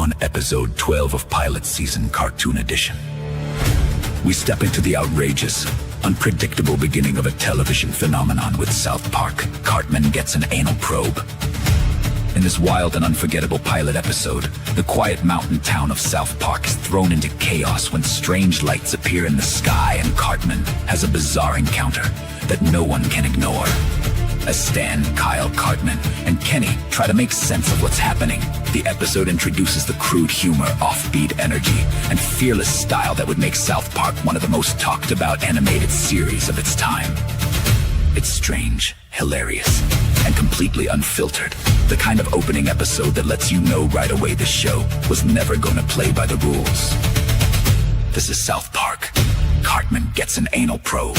on episode 12 of Pilot Season Cartoon Edition. We step into the outrageous, unpredictable beginning of a television phenomenon with South Park, Cartman Gets an Anal Probe. In this wild and unforgettable pilot episode, the quiet mountain town of South Park is thrown into chaos when strange lights appear in the sky and Cartman has a bizarre encounter that no one can ignore. As Stan, Kyle, Cartman, and Kenny try to make sense of what's happening, the episode introduces the crude humor, offbeat energy, and fearless style that would make South Park one of the most talked about animated series of its time. It's strange, hilarious, and completely unfiltered. The kind of opening episode that lets you know right away the show was never going to play by the rules. This is South Park. Cartman Gets an Anal Probe.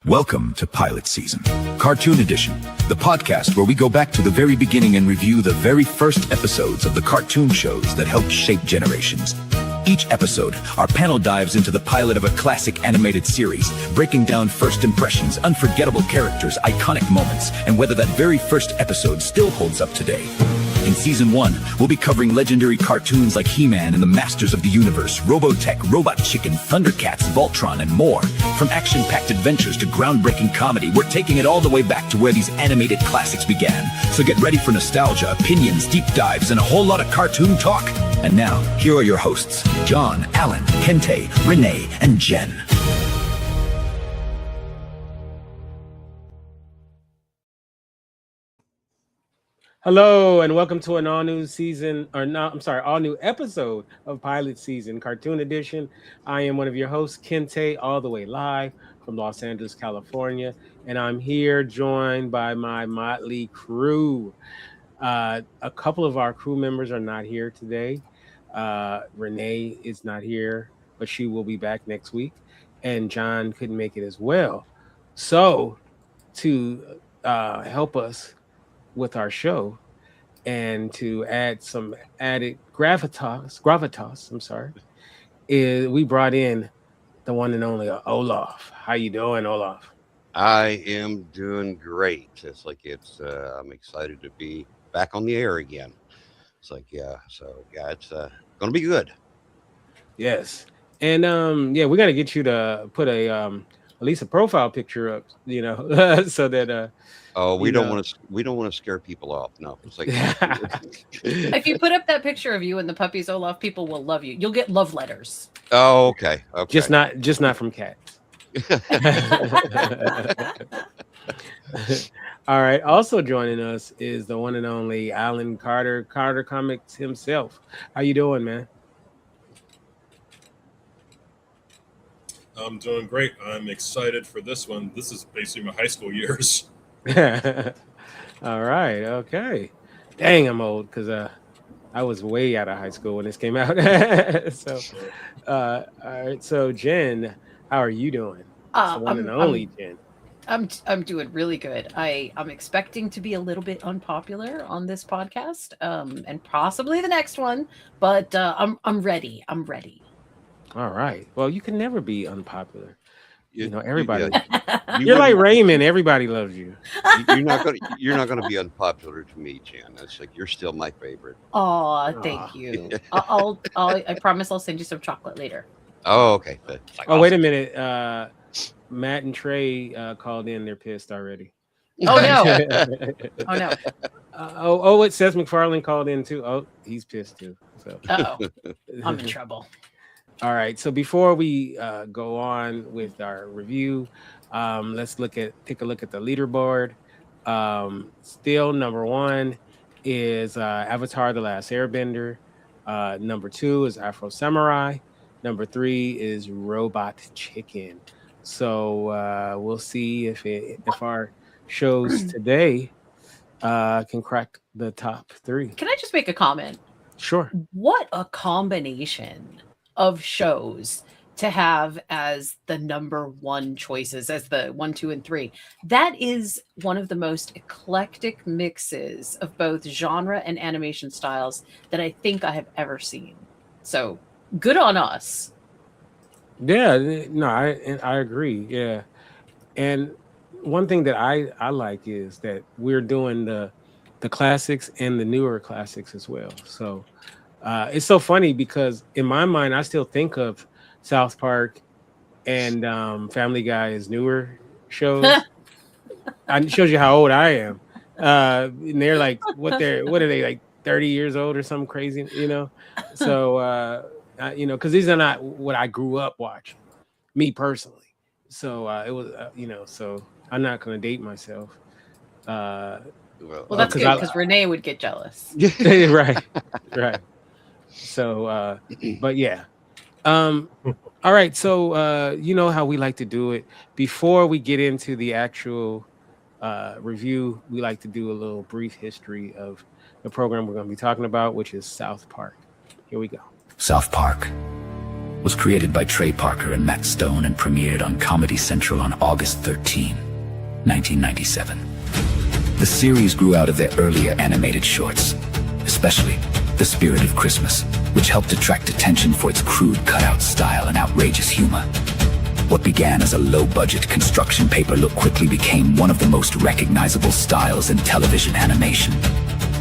Welcome to Pilot Season, Cartoon Edition, the podcast where we go back to the very beginning and review the very first episodes of the cartoon shows that helped shape generations. Each episode, our panel dives into the pilot of a classic animated series, breaking down first impressions, unforgettable characters, iconic moments, and whether that very first episode still holds up today. In Season 1, we'll be covering legendary cartoons like He-Man and the Masters of the Universe, Robotech, Robot Chicken, Thundercats, Voltron, and more. From action-packed adventures to groundbreaking comedy, we're taking it all the way back to where these animated classics began. So get ready for nostalgia, opinions, deep dives, and a whole lot of cartoon talk. And now, here are your hosts, John, Alan, Kinte, Renee, and Jen. Hello and welcome to an all-new episode of Pilot Season Cartoon Edition. I am one of your hosts, Kinte, all the way live from Los Angeles, California, and I'm here joined by my motley crew. A couple of our crew members are not here today. Renee is not here, but she will be back next week, and John couldn't make it as well. So, to help us with our show and to add some added gravitas, we brought in the one and only Olaf. How you doing, Olaf? I am doing great. I'm excited to be back on the air again. It's it's gonna be good. Yes. And we're gonna get you to put at least a profile picture up, so that we don't want to scare people off. No, it's like if you put up that picture of you and the puppies, Olaf, people will love you. You'll get love letters. Oh, okay. Just not from cats. All right. Also joining us is the one and only Alan Carter Comics himself. How you doing, man? I'm doing great. I'm excited for this one. This is basically my high school years. All right. Okay. Dang, I'm old because I was way out of high school when this came out. All right. So Jen, how are you doing? The one and only Jen. I'm doing really good. I'm expecting to be a little bit unpopular on this podcast, and possibly the next one, but I'm ready. I'm ready. All right. Well, you can never be unpopular. Everybody. You're like Raymond. Everybody loves you. You're not gonna be unpopular to me, Jan. It's like you're still my favorite. Oh, thank you. I promise I'll send you some chocolate later. Oh, okay. Awesome. Wait a minute. Matt and Trey called in. They're pissed already. Oh no! Oh no! Seth MacFarlane called in too. Oh, he's pissed too. So. I'm in trouble. All right. So before we go on with our review, let's take a look at the leaderboard. Still number one is Avatar: The Last Airbender. Number 2 is Afro Samurai. Number 3 is Robot Chicken. So we'll see if our shows today can crack the top 3. Can I just make a comment? Sure. What a combination of shows to have as the number 1 choices, as the 1, 2, and 3. That is one of the most eclectic mixes of both genre and animation styles that I think I have ever seen. So good on us. Yeah, no, I agree. Yeah, and one thing that I like is that we're doing the classics and the newer classics as well. So it's so funny because in my mind, I still think of South Park and Family Guy as newer shows. It shows you how old I am. And they're like, what are they like 30 years old or something crazy, you know? So, because these are not what I grew up watching, me personally. So it was, so I'm not going to date myself. Well, that's Because good because Renee would get jealous. right. So, but yeah. All right. So, you know how we like to do it. Before we get into the actual review, we like to do a little brief history of the program we're going to be talking about, which is South Park. Here we go. South Park was created by Trey Parker and Matt Stone and premiered on Comedy Central on August 13, 1997. The series grew out of their earlier animated shorts, especially The Spirit of Christmas, which helped attract attention for its crude cutout style and outrageous humor. What began as a low-budget construction paper look quickly became one of the most recognizable styles in television animation.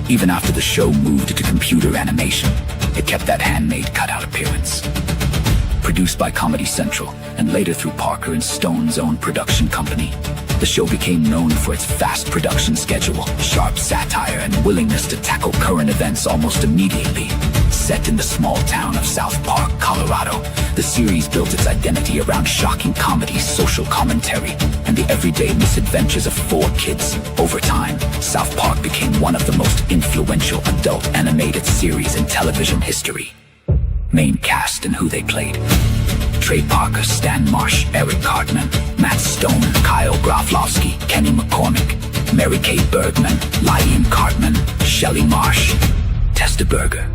Even after the show moved to computer animation, it kept that handmade cutout appearance. Produced by Comedy Central, and later through Parker and Stone's own production company, the show became known for its fast production schedule, sharp satire, and willingness to tackle current events almost immediately. Set in the small town of South Park, Colorado, the series built its identity around shocking comedy, social commentary, and the everyday misadventures of four kids. Over time, South Park became one of the most influential adult animated series in television history. Main cast and who they played: Trey Parker, Stan Marsh, Eric Cartman, Matt Stone, Kyle Graflowski, Kenny McCormick, Mary Kay Bergman, Lyon Cartman, Shelley Marsh, Testa Berger,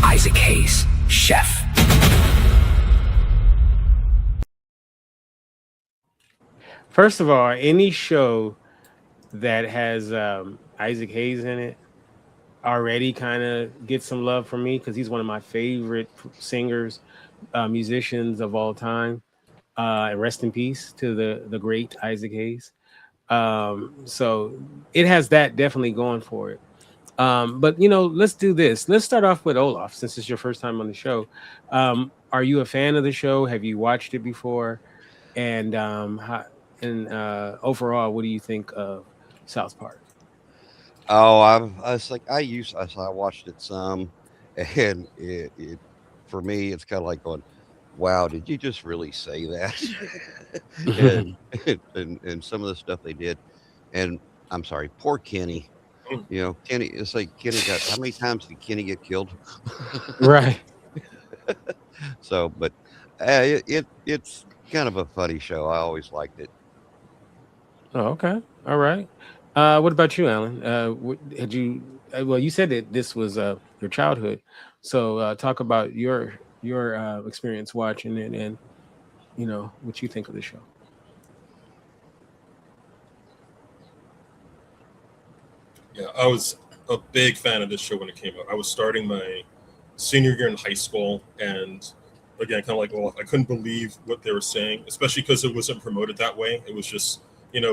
Isaac Hayes, Chef. First of all, any show that has Isaac Hayes in it already kind of gets some love from me because he's one of my favorite singers, musicians of all time. And rest in peace to the great Isaac Hayes. So it has that definitely going for it. But let's do this. Let's start off with Olaf, since it's your first time on the show. Are you a fan of the show? Have you watched it before? And overall, what do you think of South Park? Oh, I watched it some, and it for me, it's kind of like going, wow, did you just really say that? and some of the stuff they did, and I'm sorry, poor Kenny. Kenny. It's like Kenny got, how many times did Kenny get killed? Right. So, but it's kind of a funny show. I always liked it. Oh, okay. All right. What about you, Alan? Had you? Well, you said that this was your childhood, so talk about your experience watching it, and what you think of the show. Yeah, I was a big fan of this show when it came out. I was starting my senior year in high school, and again, kind of like, well, I couldn't believe what they were saying, especially because it wasn't promoted that way. It was just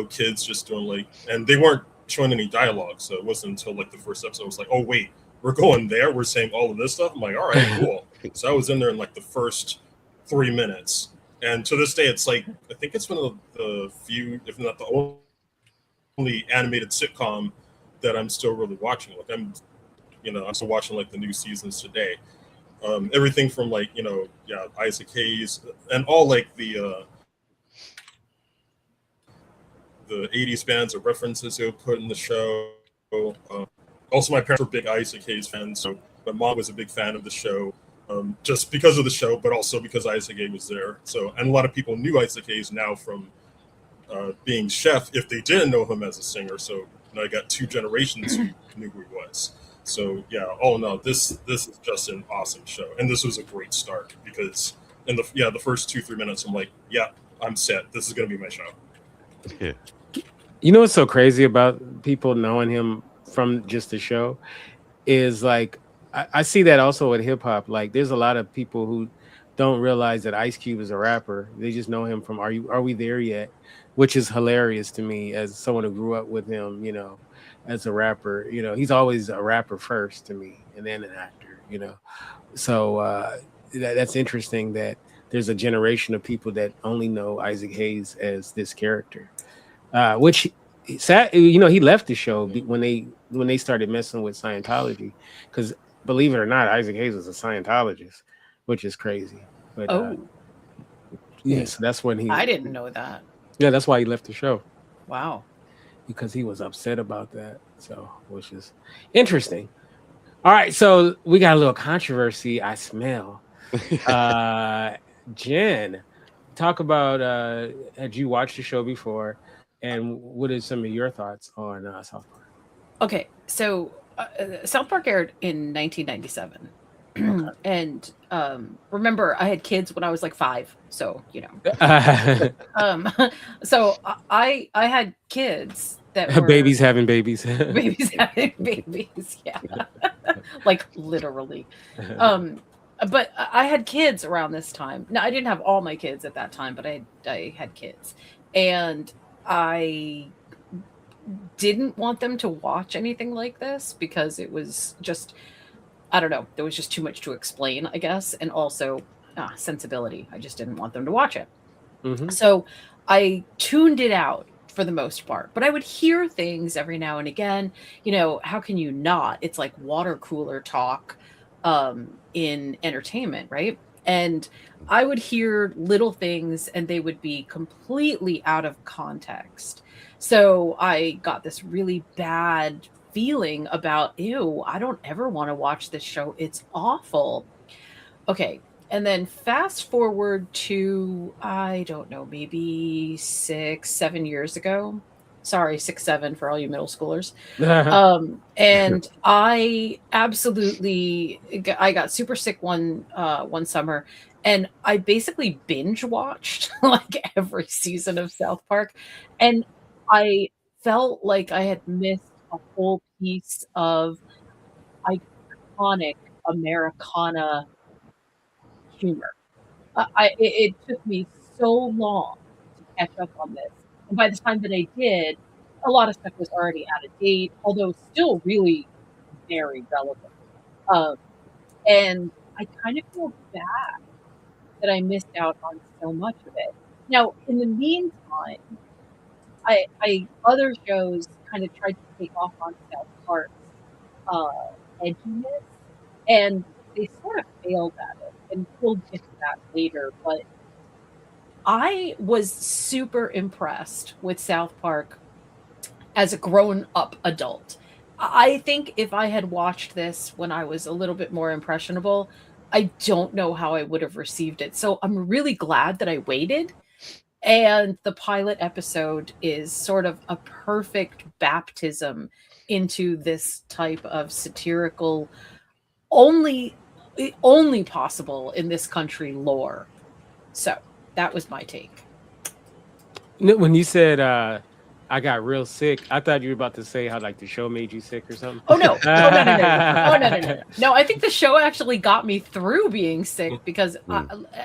kids just doing and they weren't showing any dialogue. So it wasn't until the first episode I was like, oh wait, we're going there. We're saying all of this stuff. I'm like, all right, cool. So I was in there in the first 3 minutes, and to this day, it's I think it's one of the few, if not the only animated sitcom that I'm still really watching. I'm still watching the new seasons today. Everything from Isaac Hayes and all the 80s bands or references they would put in the show. Also, my parents were big Isaac Hayes fans, so my mom was a big fan of the show, just because of the show, but also because Isaac Hayes was there. So, and a lot of people knew Isaac Hayes now from being Chef if they didn't know him as a singer. So I got 2 generations who knew who he was. So yeah, all in all, this is just an awesome show, and this was a great start because in the first 2-3 minutes, I'm like, yeah, I'm set. This is gonna be my show. Yeah. What's so crazy about people knowing him from just the show is I see that also with hip hop. There's a lot of people who don't realize that Ice Cube is a rapper. They just know him from Are We There Yet? Which is hilarious to me as someone who grew up with him, as a rapper. He's always a rapper first to me and then an actor. So that's interesting that there's a generation of people that only know Isaac Hayes as this character. Which he left the show when they started messing with Scientology, because believe it or not, Isaac Hayes was a Scientologist, which is crazy. But so that's when I didn't know that. Yeah, that's why he left the show. Wow. Because he was upset about that. So, which is interesting. All right, so we got a little controversy. I smell. Jen, talk about had you watched the show before, and what are some of your thoughts on South Park? Okay, so South Park aired in 1997. Okay. And remember, I had kids when I was like 5, so so I had kids that were babies having babies. babies having babies, yeah, like literally. But I had kids around this time. Now I didn't have all my kids at that time, but I had kids, and I didn't want them to watch anything like this because it was just, I don't know, there was just too much to explain, I guess, and also sensibility. I just didn't want them to watch it. Mm-hmm. So I tuned it out for the most part, but I would hear things every now and again. How can you not? It's like water cooler talk in entertainment, right? And I would hear little things and they would be completely out of context. So I got this really bad feeling about, ew, I don't ever want to watch this show. It's awful. Okay. And then fast forward to, I don't know, maybe 6-7 years ago. Sorry, 6-7 for all you middle schoolers. And I got super sick one summer, and I basically binge watched like every season of South Park, and I felt like I had missed a whole piece of iconic Americana humor. It took me so long to catch up on this. And by the time that I did, a lot of stuff was already out of date, although still really very relevant. And I kind of feel bad that I missed out on so much of it. Now, in the meantime, I other shows kind of tried to take off on South Park's edginess, and they sort of failed at it. And we'll get to that later, but I was super impressed with South Park as a grown-up adult. I think if I had watched this when I was a little bit more impressionable, I don't know how I would have received it. So I'm really glad that I waited. And the pilot episode is sort of a perfect baptism into this type of satirical, only possible in this country lore. So that was my take. When you said I got real sick, I thought you were about to say how like the show made you sick or something. Oh no. No. No, I think the show actually got me through being sick because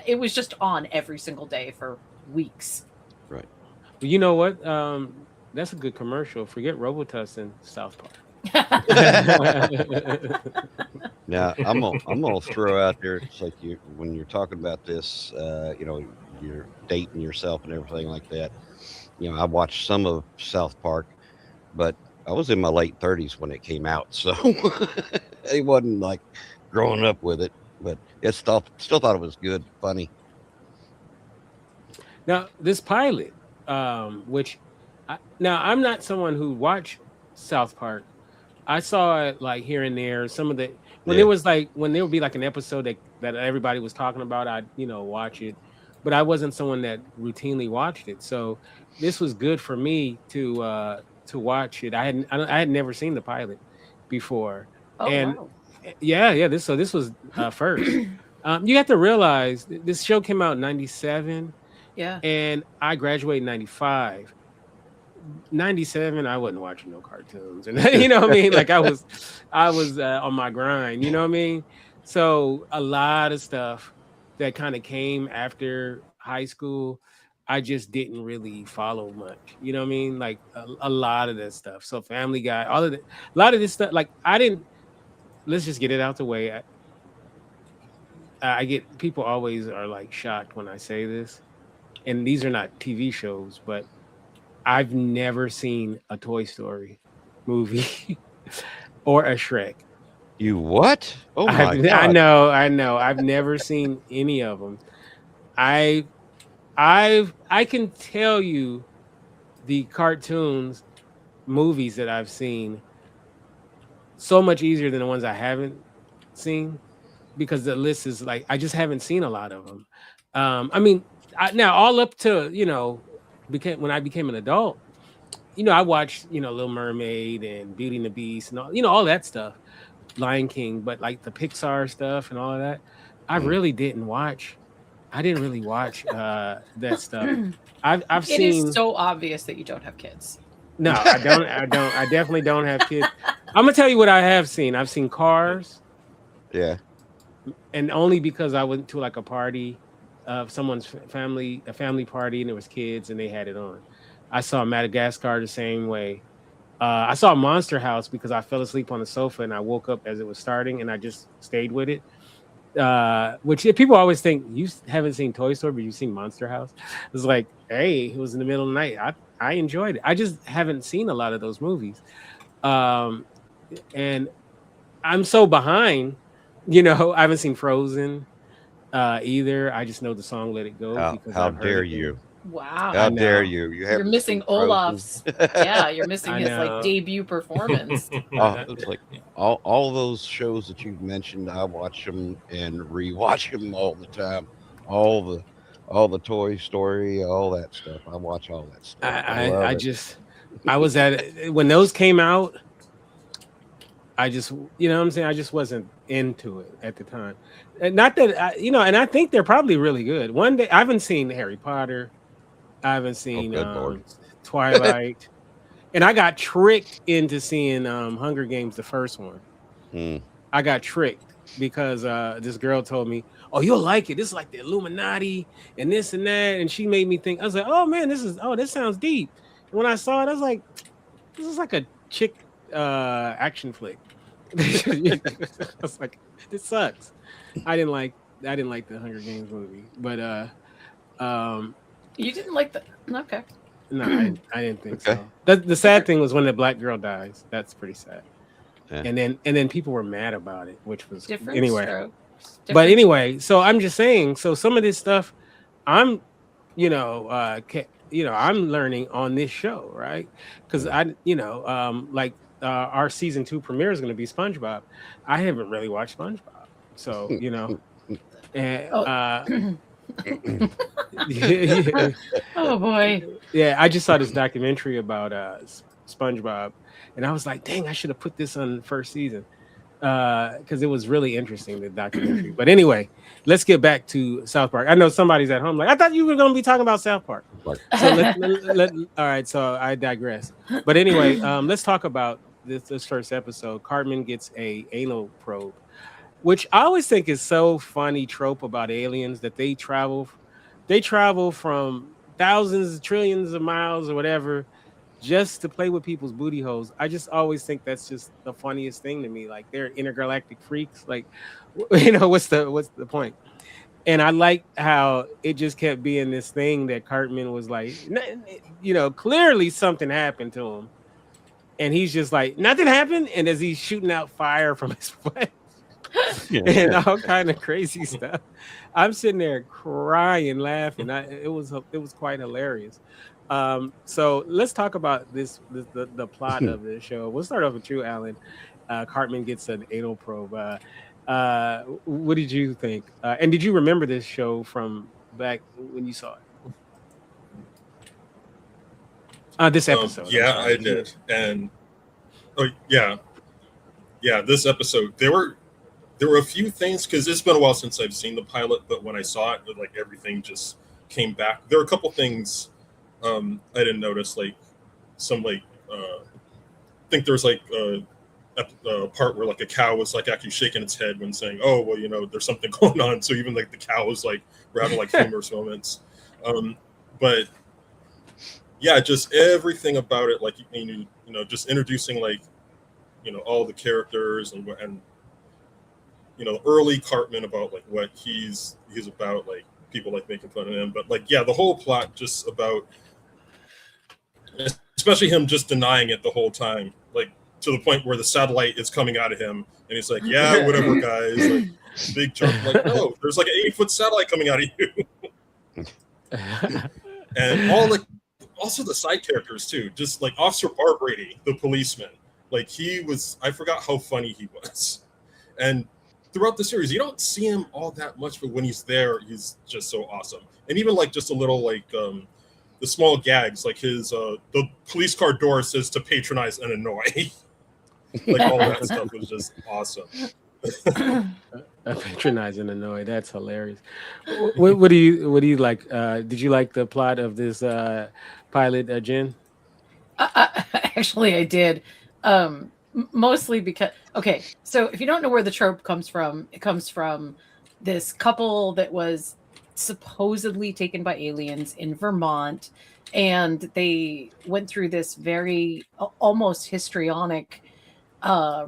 it was just on every single day for weeks. Right. Well, you know what? That's a good commercial. Forget Robitussin, South Park. Now I'm gonna throw out there. It's like when you're talking about this, you're dating yourself and everything like that. I watched some of South Park, but I was in my late 30s when it came out, so it wasn't like growing up with it. But it still thought it was good, funny. Now this pilot, which I'm not someone who watched South Park. I saw it like here and there. Some of the when there would be like an episode that everybody was talking about, I'd watch it, but I wasn't someone that routinely watched it. So this was good for me to watch it. I had never seen the pilot before, Wow. This was first. You have to realize this show came out in 97. Yeah. And I graduated in 95. 97, I wasn't watching no cartoons, and you know what I mean. Like I was on my grind, you know what I mean. So a lot of stuff that kind of came after high school, I just didn't really follow much. You know what I mean? Like a lot of that stuff. So Family Guy, all of it, a lot of this stuff. Like I didn't. Let's just get it out the way. I get people always are like shocked when I say this, and these are not TV shows, but I've never seen a Toy Story movie or a Shrek. You what? Oh my I God. know. I've never seen any of them. I can tell you the cartoons, movies that I've seen so much easier than the ones I haven't seen because the list is like I just haven't seen a lot of them. I mean, now all up to when I became an adult, I watched Little Mermaid and Beauty and the Beast and all that stuff, Lion King, but like the Pixar stuff and all of that, I really didn't watch. I didn't really watch that stuff. I've It seen. is so obvious that you don't have kids. No, I don't. I definitely don't have kids. I'm gonna tell you what I have seen. I've seen Cars, Yeah. and only because I went to like a party of someone's family, a family party, and there was kids, and they had it on. I saw Madagascar the same way. I saw Monster House because I fell asleep on the sofa and I woke up as it was starting, and I just stayed with it. Which people always think you haven't seen Toy Story, but you've seen Monster House. It's like, hey, it was in the middle of the night. I enjoyed it. I just haven't seen a lot of those movies, and I'm so behind. I haven't seen Frozen either. I just know the song "Let It Go." because How I've heard dare it. you? Wow. How know. dare you? You're missing seen Frozen? Olaf's. Yeah, you're missing I his know. like debut performance. It's like all those shows that you've mentioned, I watch them and rewatch them all the time. All the Toy Story, all that stuff. I watch all that stuff. I was at it when those came out. I just, what I'm saying? I just wasn't into it at the time. And not that, and I think they're probably really good. One day, I haven't seen Harry Potter. I haven't seen good Lord. Twilight. And I got tricked into seeing Hunger Games, the first one. I got tricked because this girl told me, oh, you'll like it. This is like the Illuminati and this and that. And she made me think, I was like, oh man, this sounds deep. And when I saw it, I was like, this is like a chick action flick. I was like, this sucks. I didn't like the Hunger Games movie. But You didn't like the okay. no, I didn't think Okay. so. The sad thing was when the black girl dies. That's pretty sad. Yeah. And then people were mad about it, which was Different anyway. strokes. But Different- anyway, so I'm just saying. So some of this stuff, I'm, I'm learning on this show, right? Because our season 2 premiere is going to be SpongeBob. I haven't really watched SpongeBob, so and yeah. Oh boy. Yeah, I just saw this documentary about SpongeBob, and I was like, dang, I should have put this on the first season because it was really interesting, the documentary. But anyway, let's get back to South Park. I know somebody's at home like, I thought you were going to be talking about South Park. So all right, so I digress. But anyway, let's talk about this first episode. Cartman gets a anal probe, which I always think is so funny trope about aliens that they travel from thousands, trillions of miles or whatever just to play with people's booty holes. I just always think that's just the funniest thing to me. Like they're intergalactic freaks. Like, what's the point? And I like how it just kept being this thing that Cartman was like, clearly something happened to him. And he's just like, nothing happened. And as he's shooting out fire from his butt and all kind of crazy stuff, I'm sitting there crying, laughing. It was quite hilarious. So let's talk about the plot of the show. We'll start off with you, Alan. Cartman gets an anal probe. What did you think? And did you remember this show from back when you saw it? This episode. Yeah, I did. And this episode, there were a few things, because it's been a while since I've seen the pilot, but when I saw it, like everything just came back. There were a couple things I didn't notice, like some I think there was like part where like a cow was like actually shaking its head when saying, "Oh, well, you know, there's something going on." So even like the cow was like we're having like humorous moments. But yeah, just everything about it, like you know, just introducing like you know all the characters and you know early Cartman about like what he's about, like people like making fun of him, but like yeah, the whole plot just about, especially him just denying it the whole time, like to the point where the satellite is coming out of him, and he's like, "Yeah, whatever, guys." Like big joke, like no, there's like an 8-foot satellite coming out of you, and all like also the side characters too, just like Officer Barbrady, the policeman, like he was, I forgot how funny he was, and throughout the series you don't see him all that much, but when he's there, he's just so awesome, and even like just a little like the small gags, like his the police car door says to patronize and annoy. Like all that stuff was just awesome. Patronize and annoy. That's hilarious. What do you like? Did you like the plot of this pilot, Jen? Actually, I did. Mostly because okay, so if you don't know where the trope comes from, it comes from this couple that was supposedly taken by aliens in Vermont, and they went through this very almost histrionic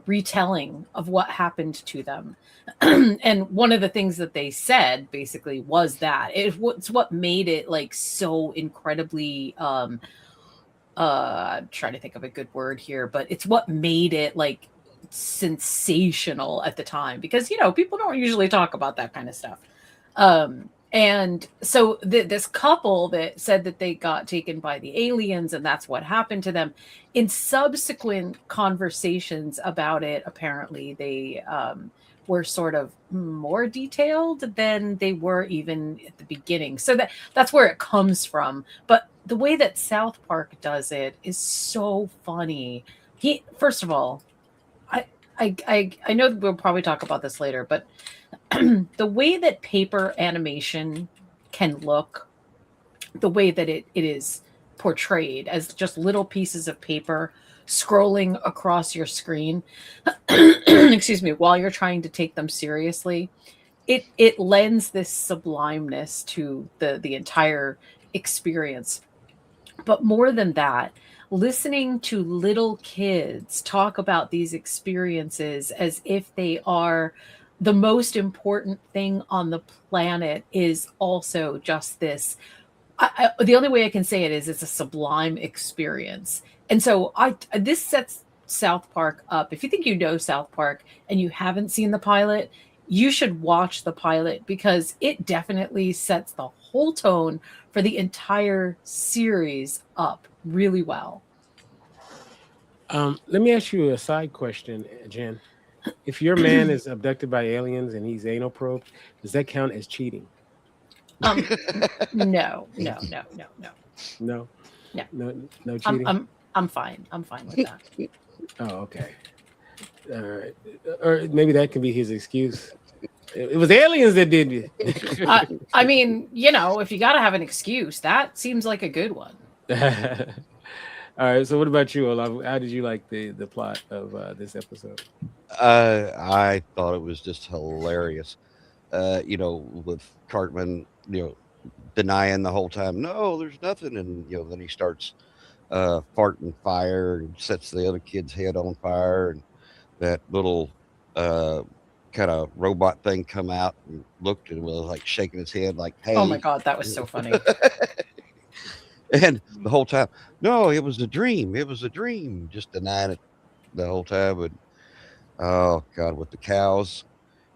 retelling of what happened to them. And one of the things that they said basically was that it's what made it like so incredibly I'm trying to think of a good word here, but it's what made it like sensational at the time, because you know people don't usually talk about that kind of stuff. And so this couple that said that they got taken by the aliens and that's what happened to them, in subsequent conversations about it, apparently they were sort of more detailed than they were even at the beginning. So that's where it comes from. But the way that South Park does it is so funny. First of all, I know we'll probably talk about this later, but the way that paper animation can look, the way that it is portrayed as just little pieces of paper scrolling across your screen, excuse me, while you're trying to take them seriously, it lends this sublimeness to the entire experience. But more than that, listening to little kids talk about these experiences as if they are the most important thing on the planet is also just this. The only way I can say it is it's a sublime experience. And so this sets South Park up. If you think you know South Park and you haven't seen the pilot, you should watch the pilot, because it definitely sets the whole tone for the entire series up really well. Let me ask you a side question, Jen. If your man is abducted by aliens and he's anal probed, does that count as cheating? No. No cheating. I'm fine. I'm fine with that. Oh, okay. All right. Or maybe that can be his excuse. It was aliens that did it. I mean, you know, if you got to have an excuse, that seems like a good one. All right. So, what about you, Olaf? How did you like the plot of this episode? I thought it was just hilarious. You know, with Cartman, you know, denying the whole time, no, there's nothing, and you know, then he starts farting fire and sets the other kid's head on fire, and that little kind of robot thing come out and looked and was like shaking his head like, hey. Oh my God, that was so funny. And the whole time, no, it was a dream. It was a dream. Just denying it the whole time. But oh God, with the cows,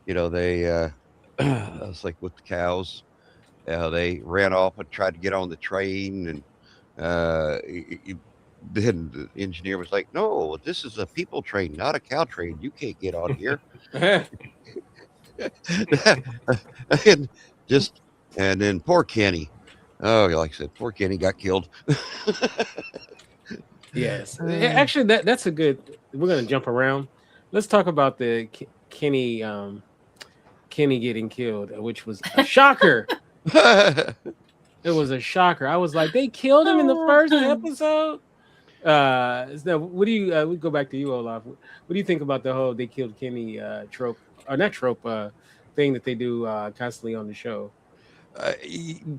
you know, they I was like with the cows, they ran off and tried to get on the train, and then the engineer was like, no, this is a people train, not a cow train. You can't get on here. and then poor Kenny. Oh, like I said, poor Kenny got killed. Yes. Actually, that's a good. We're gonna jump around. Let's talk about the Kenny getting killed, which was a shocker. It was a shocker. I was like, they killed him in the first episode. So what do you? We go back to you, Olaf. What do you think about the whole "they killed Kenny" trope, or not trope, thing that they do constantly on the show?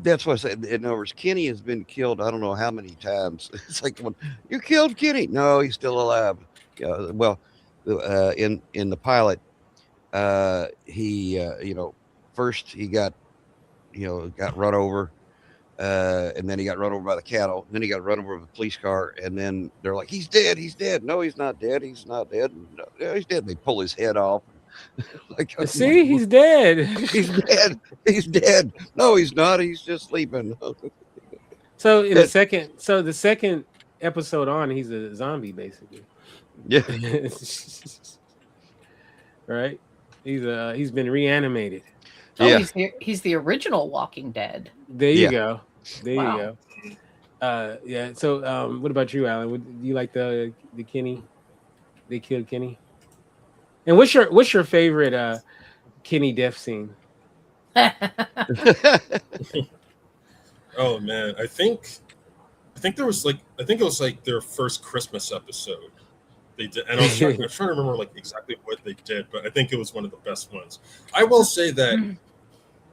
That's what I said. In other words, Kenny has been killed. I don't know how many times. It's like the one, you killed Kenny. No, he's still alive. Yeah. Well, in the pilot, he first he got got run over, and then he got run over by the cattle. And then he got run over with a police car, and then they're like, he's dead. He's dead. No, he's not dead. He's not dead. No, yeah, he's dead. They pull his head off. Like, See, he's dead. he's dead. He's dead. No, he's not. He's just sleeping. So in the second episode on, he's a zombie basically. Yeah. Right? He's been reanimated. Oh, Yeah. he's the original Walking Dead. There you Yeah. go. There Wow. you go. Yeah. So what about you, Alan? Do you like the Kenny? They killed Kenny. And what's your favorite Kenny death scene? Oh man, I think there was I think it was like their first Christmas episode they did, and I'm trying to remember like exactly what they did, but I think it was one of the best ones. I will say that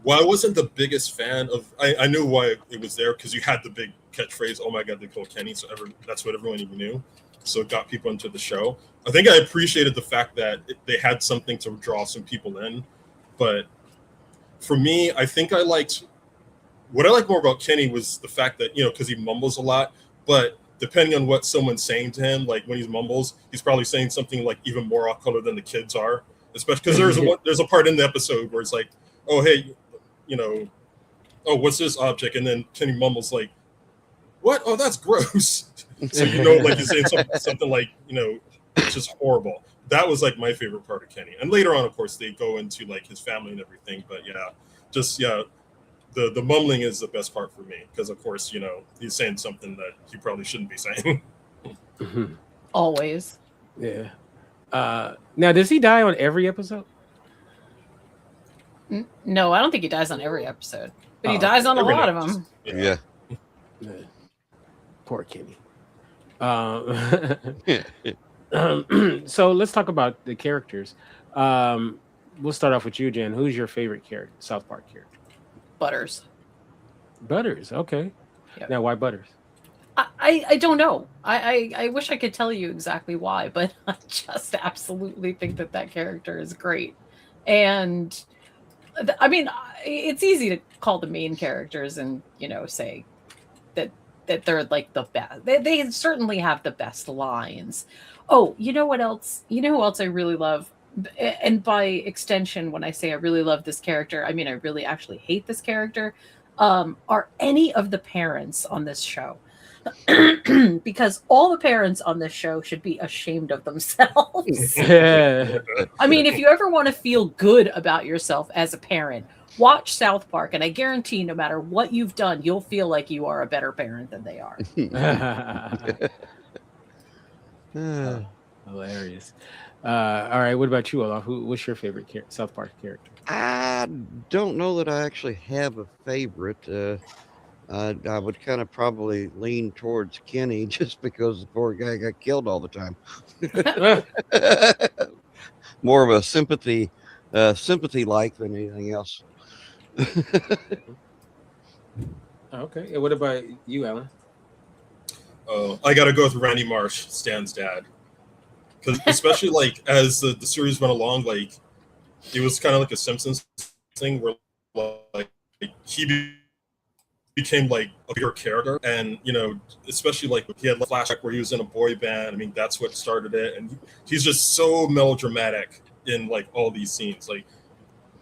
while I wasn't the biggest fan of, I knew why it was there because you had the big catchphrase, "Oh my God, they killed Kenny," so that's what everyone even knew. So it got people into the show. I think I appreciated the fact that they had something to draw some people in, but for me, I think what I like more about Kenny was the fact that, because he mumbles a lot, but depending on what someone's saying to him, like when he mumbles, he's probably saying something like even more off color than the kids are, especially because there's a part in the episode where it's like, oh, hey, oh, what's this object? And then Kenny mumbles like, what? Oh, that's gross. So, like he's saying something like, it's just horrible. That was like my favorite part of Kenny. And later on, of course, they go into like his family and everything. But the mumbling is the best part for me because, of course, he's saying something that he probably shouldn't be saying. Always. Yeah. Now, does he die on every episode? No, I don't think he dies on every episode, but he Oh, dies on a every lot of episode. them. Yeah. Yeah. Poor Kenny. So let's talk about the characters. We'll start off with you, Jen. Who's your favorite character, South Park character? Butters. Butters. Okay. Yep. Now, why Butters? I don't know. I wish I could tell you exactly why, but I just absolutely think that character is great. And I mean, it's easy to call the main characters and, say that they're like the best. They certainly have the best lines. Oh, you know what else? You know who else I really love? And by extension, when I say I really love this character, I mean I really actually hate this character. Are any of the parents on this show? Because all the parents on this show should be ashamed of themselves. I mean, if you ever want to feel good about yourself as a parent, watch South Park, and I guarantee no matter what you've done, you'll feel like you are a better parent than they are. Hilarious. All right, what about you, Olaf? What's your favorite South Park character? I don't know that I actually have a favorite. I would kind of probably lean towards Kenny just because the poor guy got killed all the time. More of a sympathy like than anything else. Okay, and what about you, Alan? I got to go with Randy Marsh, Stan's dad. Because especially like as the series went along, like it was kind of like a Simpsons thing where like he became like a bigger character, and especially like he had a flashback where he was in a boy band. I mean, that's what started it, and he's just so melodramatic in like all these scenes. Like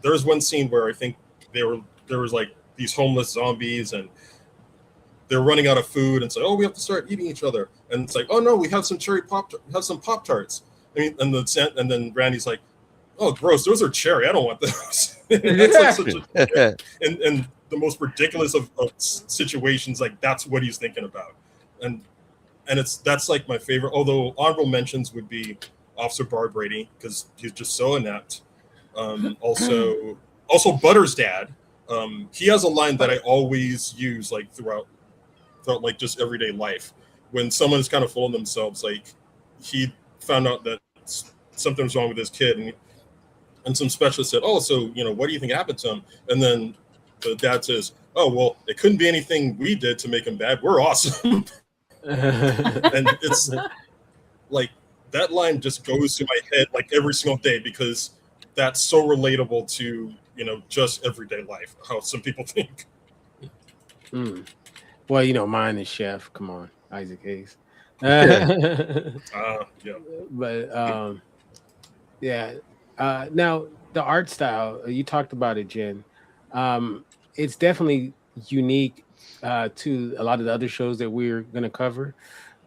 there was one scene where I think there was like these homeless zombies and they're running out of food and say, "Oh, we have to start eating each other." And it's like, "Oh no, we have some Pop-Tarts." I mean, and then Randy's like, "Oh, gross! Those are cherry. I don't want those." That's like such a and the most ridiculous of situations. Like that's what he's thinking about, and that's like my favorite. Although honorable mentions would be Officer Barb Brady because he's just so inept. Also Butter's dad. He has a line that I always use like throughout like just everyday life. when someone's kind of full of themselves, like he found out that something was wrong with his kid, and some specialist said, "Oh, so what do you think happened to him?" And then the dad says, "Oh, well, it couldn't be anything we did to make him bad. We're awesome." And it's like that line just goes through my head like every single day, because that's so relatable to just everyday life, how some people think. Well, mine is Chef. Come on, Isaac Hayes. Yeah. But yeah. Now the art style, you talked about it, Jen. It's definitely unique to a lot of the other shows that we're going to cover.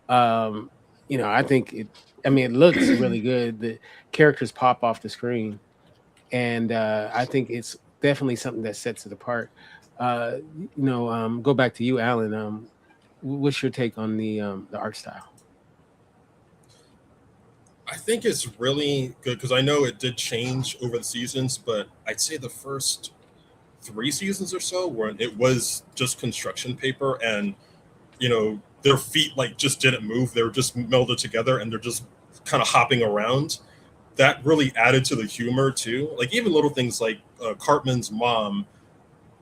I think it looks really good. The characters pop off the screen, and I think it's definitely something that sets it apart. Go back to you, Alan. What's your take on the art style? I think it's really good, because I know it did change over the seasons, but I'd say the first 3 seasons or so, when it was just construction paper, and their feet like just didn't move, they were just melded together, and they're just kind of hopping around. That really added to the humor too. Like even little things like Cartman's mom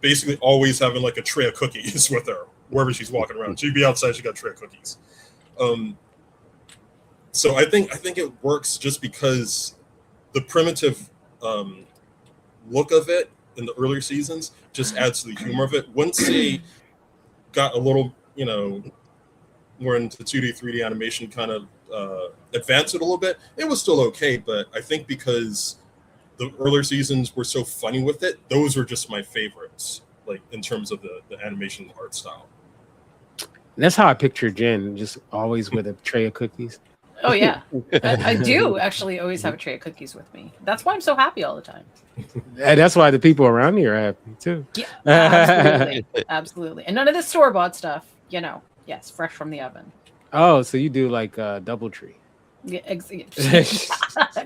basically always having like a tray of cookies with her wherever she's walking around. She'd be outside, she got a tray of cookies. So I think it works just because the primitive look of it in the earlier seasons just adds to the humor of it. Once they got a little, more into 2D, 3D animation, kind of advanced it a little bit, it was still okay. But I think because the earlier seasons were so funny with it, those were just my favorites, like in terms of the animation art style. That's how I picture Jen, just always with a tray of cookies. Oh yeah, I do actually always have a tray of cookies with me. That's why I'm so happy all the time. And that's why the people around me are happy too. Yeah, absolutely, absolutely. And none of the store-bought stuff, yes, fresh from the oven. Oh, so you do like DoubleTree? Yeah,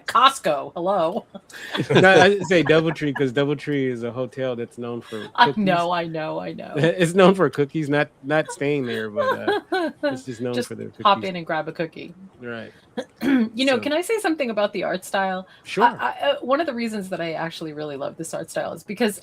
Costco. Hello. No, I say DoubleTree because DoubleTree is a hotel that's known for cookies. I know. It's known for cookies, not staying there, but it's just known for their cookies. Pop in and grab a cookie. Right. Can I say something about the art style? Sure. One of the reasons that I actually really love this art style is because,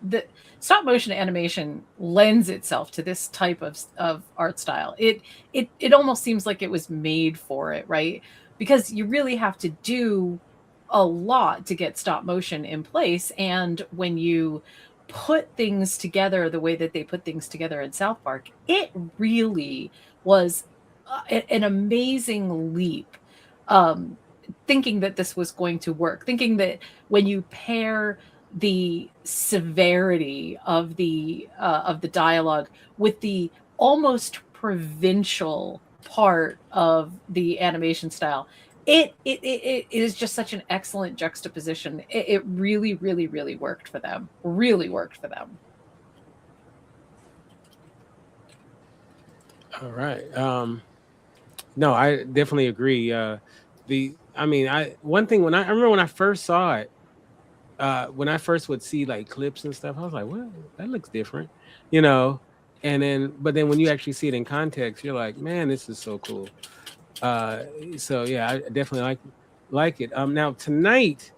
the stop motion animation lends itself to this type of art style. It almost seems like it was made for it, right? Because you really have to do a lot to get stop motion in place. And when you put things together the way that they put things together in South Park, it really was an amazing leap. Thinking that this was going to work, thinking that when you pair the severity of the dialogue with the almost provincial part of the animation style, it is just such an excellent juxtaposition. It really, really, really worked for them. All right. No, I definitely agree. One thing I remember when I first saw it, when I first would see like clips and stuff, I was like, well, that looks different, but then when you actually see it in context, you're like, man, this is so cool. So yeah, I definitely like it. Now tonight,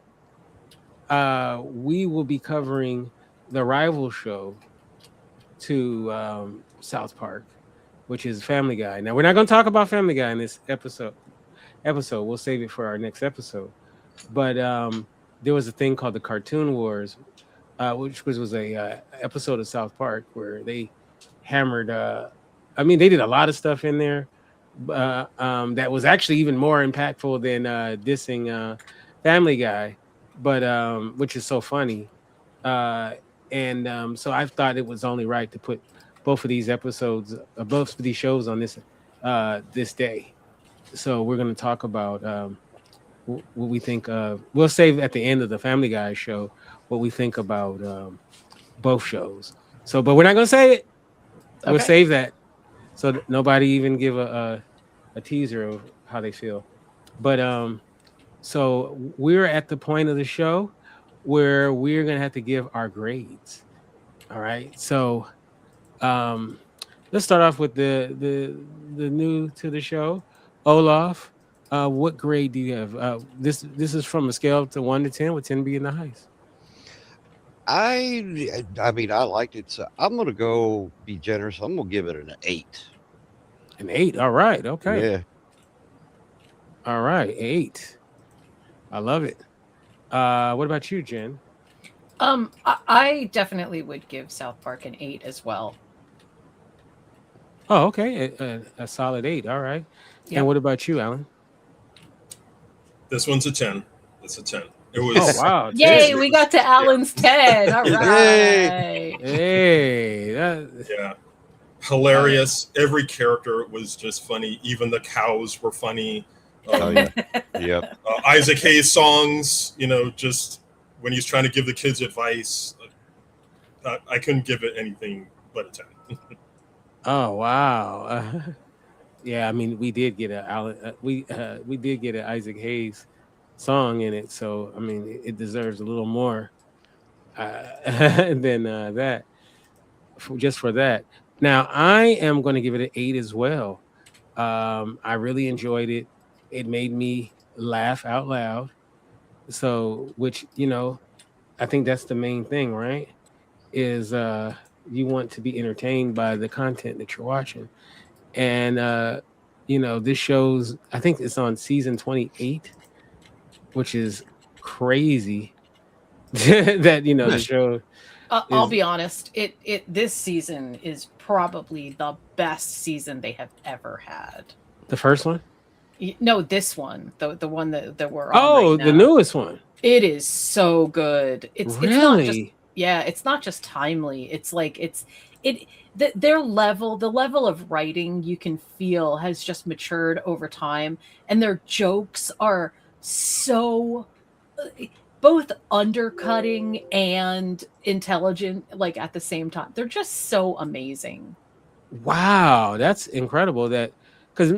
we will be covering the rival show to South Park, which is Family Guy. Now we're not going to talk about Family Guy in this episode. We'll save it for our next episode. But there was a thing called the Cartoon Wars, which was a episode of South Park where they hammered. They did a lot of stuff in there that was actually even more impactful than dissing Family Guy, but which is so funny. So I thought it was only right to put both of these episodes, both of these shows on this day. So we're going to talk about what we think. We'll save at the end of the Family Guy show what we think about both shows. So, but we're not going to say it. Okay. We'll save that. So nobody even give a teaser of how they feel. But so we're at the point of the show where we're going to have to give our grades. All right. So let's start off with the new to the show, Olaf. What grade do you have? This is from a scale to 1 to 10, with 10 being the highest. I mean, I liked it. So I'm gonna go be generous. I'm gonna give it an 8. An 8. All right. Okay. Yeah. All right. 8. I love it. What about you, Jen? I definitely would give South Park an 8 as well. Oh, okay. A solid 8. All right. Yep. And what about you, Alan? This one's a 10. It's a 10. It Oh, was wow. Yay, 10. we got to Alan's 10. All Yay. right. Hey. yeah, hilarious. Every character was just funny. Even the cows were funny. Oh yeah. Yep. Isaac Hayes songs, just when he's trying to give the kids advice, I couldn't give it anything but a 10. Oh, wow. Yeah, I mean, we did get we did get an Isaac Hayes song in it, so I mean, it deserves a little more than that, just for that. Now, I am going to give it an 8 as well. I really enjoyed it. It made me laugh out loud. So, which I think that's the main thing, right? Is you want to be entertained by the content that you're watching. And this shows, I think it's on season 28, which is crazy. That the show. I'll be honest. This season is probably the best season they have ever had. The first one? No, this one, the one that we're on. Oh, right the now. newest one. It is so good. It's not just, really. yeah, it's not just timely. It's like the level of writing you can feel has just matured over time, and their jokes are so both undercutting and intelligent, like at the same time. They're just so amazing. Wow, that's incredible. That because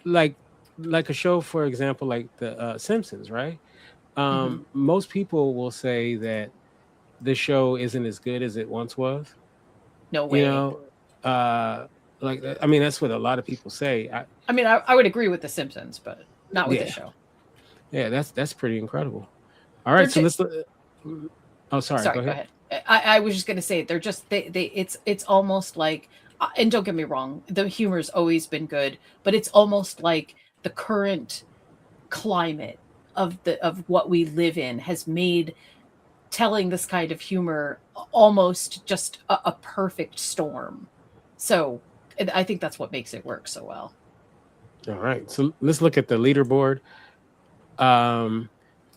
like a show, for example, like the Simpsons, right? Most people will say that the show isn't as good as it once was. No way. Like, I mean, that's what a lot of people say. I mean, I would agree with The Simpsons, but not with the show. Yeah, that's pretty incredible. All right, so let's. Oh, sorry. Go ahead. I was just gonna say they're just it's almost like, and don't get me wrong, the humor's always been good, but it's almost like the current climate of what we live in has made telling this kind of humor almost just a perfect storm. So I think that's what makes it work so well. All right, so let's look at the leaderboard.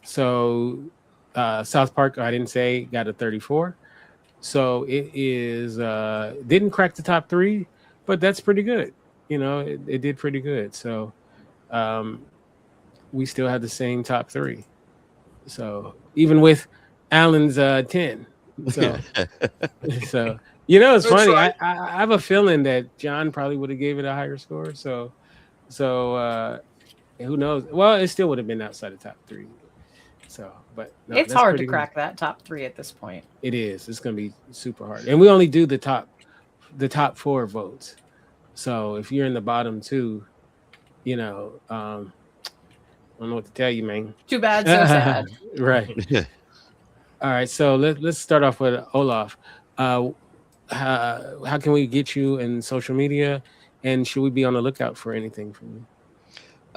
So South Park, I didn't say, got a 34. So it is didn't crack the top 3, but that's pretty good. It did pretty good. So we still have the same top 3. So even with Alan's 10. So so it's funny. I have a feeling that John probably would have gave it a higher score. So who knows? Well, it still would have been outside the top 3. So, but no, it's hard to crack that top 3 at this point. It is. It's going to be super hard, and we only do the top 4 votes. So if you're in the bottom 2, I don't know what to tell you, man. Too bad, so sad. Right. All right. So let's start off with Olaf. How can we get you in social media, and should we be on the lookout for anything from you?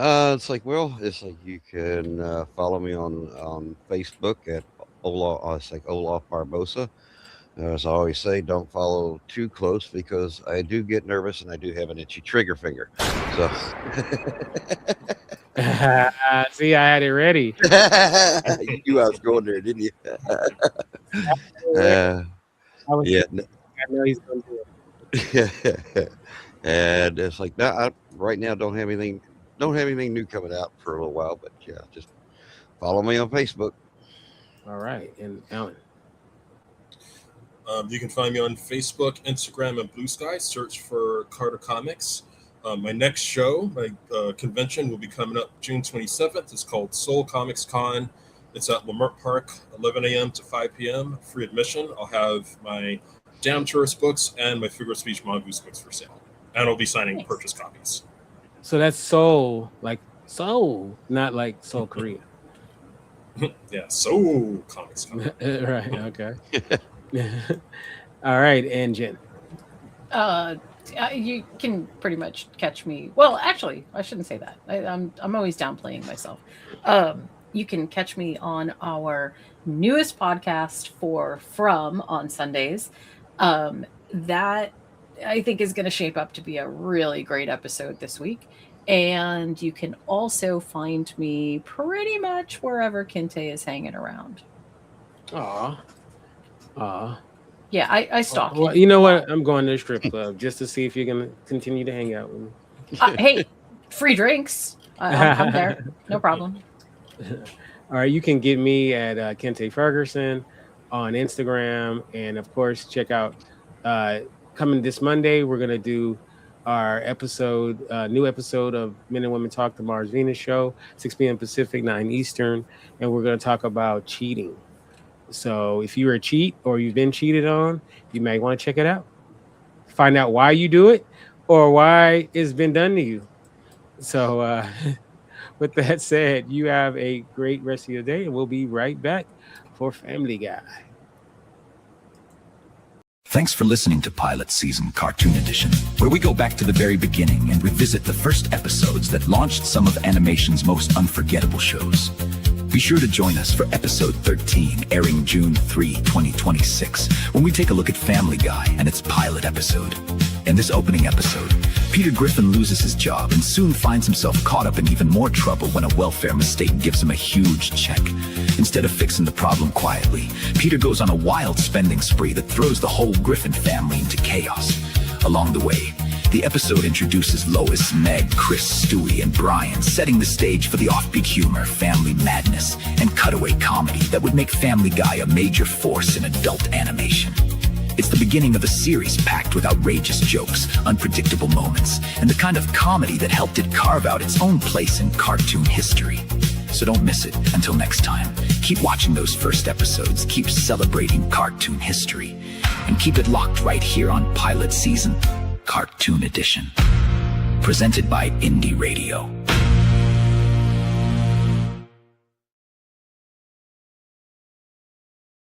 It's like you can follow me on Facebook at Olaf. It's like Olaf Barbosa. As I always say, don't follow too close because I do get nervous and I do have an itchy trigger finger. So see, I had it ready. You knew I was going there, didn't you? Yeah. I know he's going to do it. And it's like I right now don't have anything new coming out for a little while, but yeah, just follow me on Facebook. All right. And Alan? You can find me on Facebook, Instagram, and Blue Sky. Search for Carter Comics. My next show, my convention, will be coming up June 27th. It's called Soul Comics Con. It's at Leimert Park, 11 a.m. to 5 p.m. Free admission. I'll have my Damn Tourist books and my figure of speech Mongoose books for sale. And I'll be signing Nice. purchase copies. So that's Seoul, like Seoul, not like Seoul, Korea. Yeah, so comics. Right. Okay. All right, and Jen. You can pretty much catch me. Well, actually, I shouldn't say that. I'm always downplaying myself. You can catch me on our newest podcast From on Sundays. That I think is going to shape up to be a really great episode this week. And you can also find me pretty much wherever Kinte is hanging around. Aw. Yeah, I stalk Well, him. you know what? I'm going to the strip club just to see if you're going to continue to hang out with me. Hey, free drinks. I'm there. No problem. All right, you can get me at Kinte Ferguson on Instagram. And of course, check out coming this Monday, we're going to do our new episode of Men and Women Talk, the Mars Venus show, 6 p.m. Pacific, 9 Eastern. And we're going to talk about cheating. So if you're a cheat or you've been cheated on, you may want to check it out. Find out why you do it or why it's been done to you. So with that said, you have a great rest of your day, and we'll be right back for Family Guy. Thanks for listening to Pilot Season Cartoon Edition, where we go back to the very beginning and revisit the first episodes that launched some of animation's most unforgettable shows. Be sure to join us for episode 13, airing June 3, 2026, when we take a look at Family Guy and its pilot episode. In this opening episode, Peter Griffin loses his job and soon finds himself caught up in even more trouble when a welfare mistake gives him a huge check. Instead of fixing the problem quietly, Peter goes on a wild spending spree that throws the whole Griffin family into chaos. Along the way, the episode introduces Lois, Meg, Chris, Stewie, and Brian, setting the stage for the offbeat humor, family madness, and cutaway comedy that would make Family Guy a major force in adult animation. It's the beginning of a series packed with outrageous jokes, unpredictable moments, and the kind of comedy that helped it carve out its own place in cartoon history. So don't miss it. Until next time, keep watching those first episodes, keep celebrating cartoon history, and keep it locked right here on Pilot Season Cartoon Edition. Presented by Indie Radio.